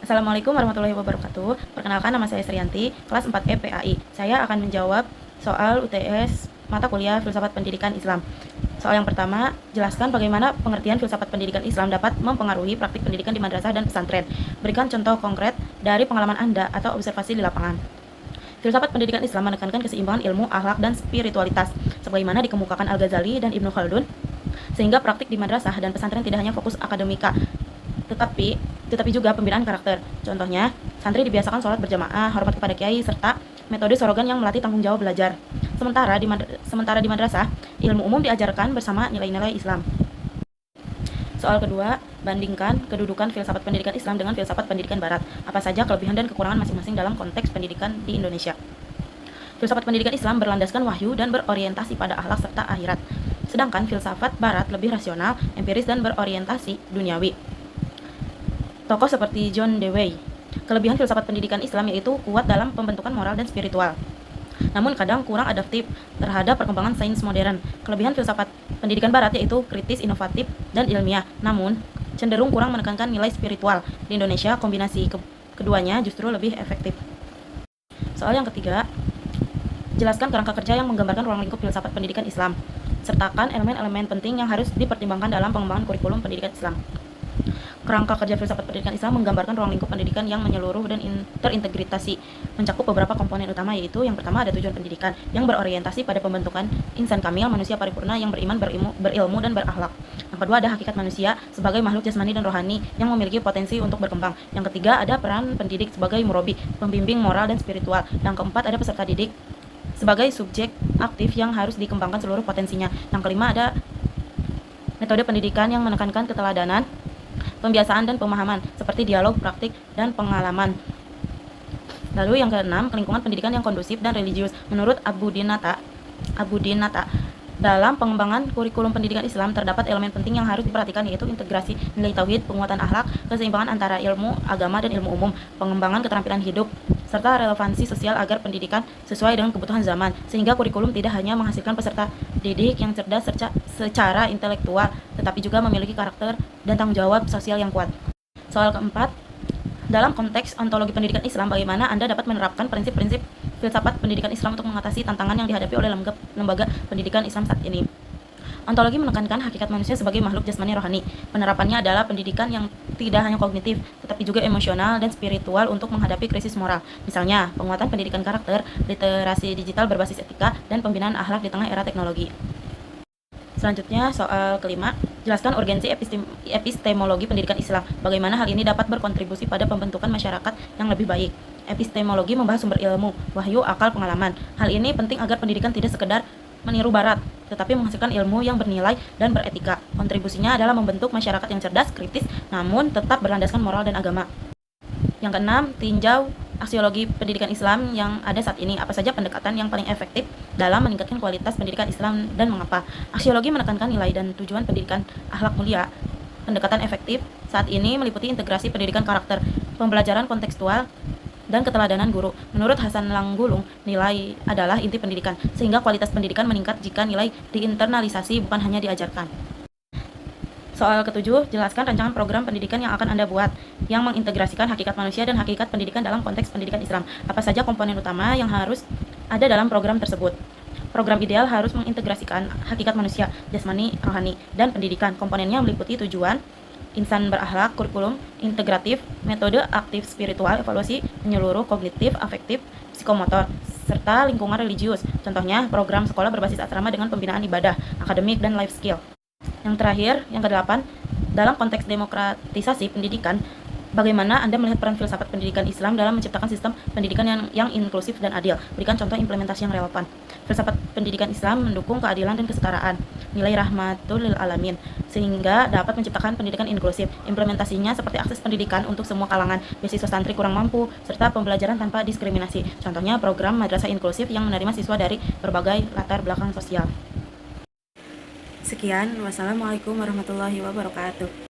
Assalamualaikum warahmatullahi wabarakatuh. Perkenalkan, nama saya Sriyanti, kelas 4E PAI. Saya akan menjawab soal UTS mata kuliah Filsafat Pendidikan Islam. Soal yang pertama, jelaskan bagaimana pengertian filsafat pendidikan Islam dapat mempengaruhi praktik pendidikan di madrasah dan pesantren. Berikan contoh konkret dari pengalaman Anda atau observasi di lapangan. Filsafat pendidikan Islam menekankan keseimbangan ilmu, akhlak, dan spiritualitas, sebagaimana dikemukakan Al-Ghazali dan Ibnu Khaldun, sehingga praktik di madrasah dan pesantren tidak hanya fokus akademika, tetapi juga pembinaan karakter. Contohnya, santri dibiasakan sholat berjamaah, hormat kepada kiai, serta metode sorogan yang melatih tanggung jawab belajar. Sementara di madrasah, ilmu umum diajarkan bersama nilai-nilai Islam. Soal kedua, bandingkan kedudukan filsafat pendidikan Islam dengan filsafat pendidikan Barat. Apa saja kelebihan dan kekurangan masing-masing dalam konteks pendidikan di Indonesia? Filsafat pendidikan Islam berlandaskan wahyu dan berorientasi pada akhlak serta akhirat. Sedangkan filsafat Barat lebih rasional, empiris, dan berorientasi duniawi. Tokoh seperti John Dewey. Kelebihan filsafat pendidikan Islam yaitu kuat dalam pembentukan moral dan spiritual, namun kadang kurang adaptif terhadap perkembangan sains modern. Kelebihan filsafat pendidikan Barat yaitu kritis, inovatif, dan ilmiah, namun cenderung kurang menekankan nilai spiritual. Di Indonesia, kombinasi keduanya justru lebih efektif. Soal yang ketiga, jelaskan kerangka kerja yang menggambarkan ruang lingkup filsafat pendidikan Islam. Sertakan elemen-elemen penting yang harus dipertimbangkan dalam pengembangan kurikulum pendidikan Islam. Kerangka kerja filsafat pendidikan Islam menggambarkan ruang lingkup pendidikan yang menyeluruh dan terintegrasi, mencakup beberapa komponen utama, yaitu yang pertama ada tujuan pendidikan yang berorientasi pada pembentukan insan kamil, manusia paripurna yang beriman, berilmu, dan berakhlak. Yang kedua ada hakikat manusia sebagai makhluk jasmani dan rohani yang memiliki potensi untuk berkembang. Yang ketiga ada peran pendidik sebagai murabi, pembimbing moral dan spiritual. Yang keempat ada peserta didik sebagai subjek aktif yang harus dikembangkan seluruh potensinya. Yang kelima ada metode pendidikan yang menekankan keteladanan, pembiasaan, dan pemahaman seperti dialog, praktik, dan pengalaman. Lalu yang keenam, lingkungan pendidikan yang kondusif dan religius. Menurut Abu Dinata, dalam pengembangan kurikulum pendidikan Islam terdapat elemen penting yang harus diperhatikan, yaitu integrasi nilai tauhid, penguatan akhlak, keseimbangan antara ilmu agama dan ilmu umum, pengembangan keterampilan hidup, serta relevansi sosial agar pendidikan sesuai dengan kebutuhan zaman, sehingga kurikulum tidak hanya menghasilkan peserta didik yang cerdas secara intelektual, tetapi juga memiliki karakter dan tanggung jawab sosial yang kuat. Soal keempat, dalam konteks ontologi pendidikan Islam, bagaimana Anda dapat menerapkan prinsip-prinsip filsafat pendidikan Islam untuk mengatasi tantangan yang dihadapi oleh lembaga pendidikan Islam saat ini? Ontologi menekankan hakikat manusia sebagai makhluk jasmani rohani. Penerapannya adalah pendidikan yang tidak hanya kognitif, tetapi juga emosional dan spiritual untuk menghadapi krisis moral. Misalnya, penguatan pendidikan karakter, literasi digital berbasis etika, dan pembinaan akhlak di tengah era teknologi. Selanjutnya, soal kelima, jelaskan urgensi epistemologi pendidikan Islam. Bagaimana hal ini dapat berkontribusi pada pembentukan masyarakat yang lebih baik. Epistemologi membahas sumber ilmu, wahyu, akal, pengalaman. Hal ini penting agar pendidikan tidak sekedar meniru Barat, tetapi menghasilkan ilmu yang bernilai dan beretika. Kontribusinya adalah membentuk masyarakat yang cerdas, kritis, namun tetap berlandaskan moral dan agama. Yang keenam, tinjau aksiologi pendidikan Islam yang ada saat ini. Apa saja pendekatan yang paling efektif dalam meningkatkan kualitas pendidikan Islam dan mengapa? Aksiologi menekankan nilai dan tujuan pendidikan akhlak mulia. Pendekatan efektif saat ini meliputi integrasi pendidikan karakter, pembelajaran kontekstual, dan keteladanan guru. Menurut Hasan Langgulung, nilai adalah inti pendidikan, sehingga kualitas pendidikan meningkat jika nilai diinternalisasi bukan hanya diajarkan. Soal ketujuh, jelaskan rancangan program pendidikan yang akan Anda buat, yang mengintegrasikan hakikat manusia dan hakikat pendidikan dalam konteks pendidikan Islam. Apa saja komponen utama yang harus ada dalam program tersebut? Program ideal harus mengintegrasikan hakikat manusia, jasmani, rohani, dan pendidikan. Komponennya meliputi tujuan, insan berakhlak, kurikulum, integratif, metode aktif spiritual, evaluasi menyeluruh, kognitif, afektif, psikomotor, serta lingkungan religius. Contohnya, program sekolah berbasis asrama dengan pembinaan ibadah, akademik, dan life skill. Yang terakhir, yang kedelapan, dalam konteks demokratisasi pendidikan, bagaimana Anda melihat peran filsafat pendidikan Islam dalam menciptakan sistem pendidikan yang inklusif dan adil? Berikan contoh implementasi yang relevan. Filsafat pendidikan Islam mendukung keadilan dan kesetaraan, nilai rahmatul lil alamin, sehingga dapat menciptakan pendidikan inklusif. Implementasinya seperti akses pendidikan untuk semua kalangan, beasiswa santri kurang mampu, serta pembelajaran tanpa diskriminasi. Contohnya program madrasah inklusif yang menerima siswa dari berbagai latar belakang sosial. Sekian, wassalamualaikum warahmatullahi wabarakatuh.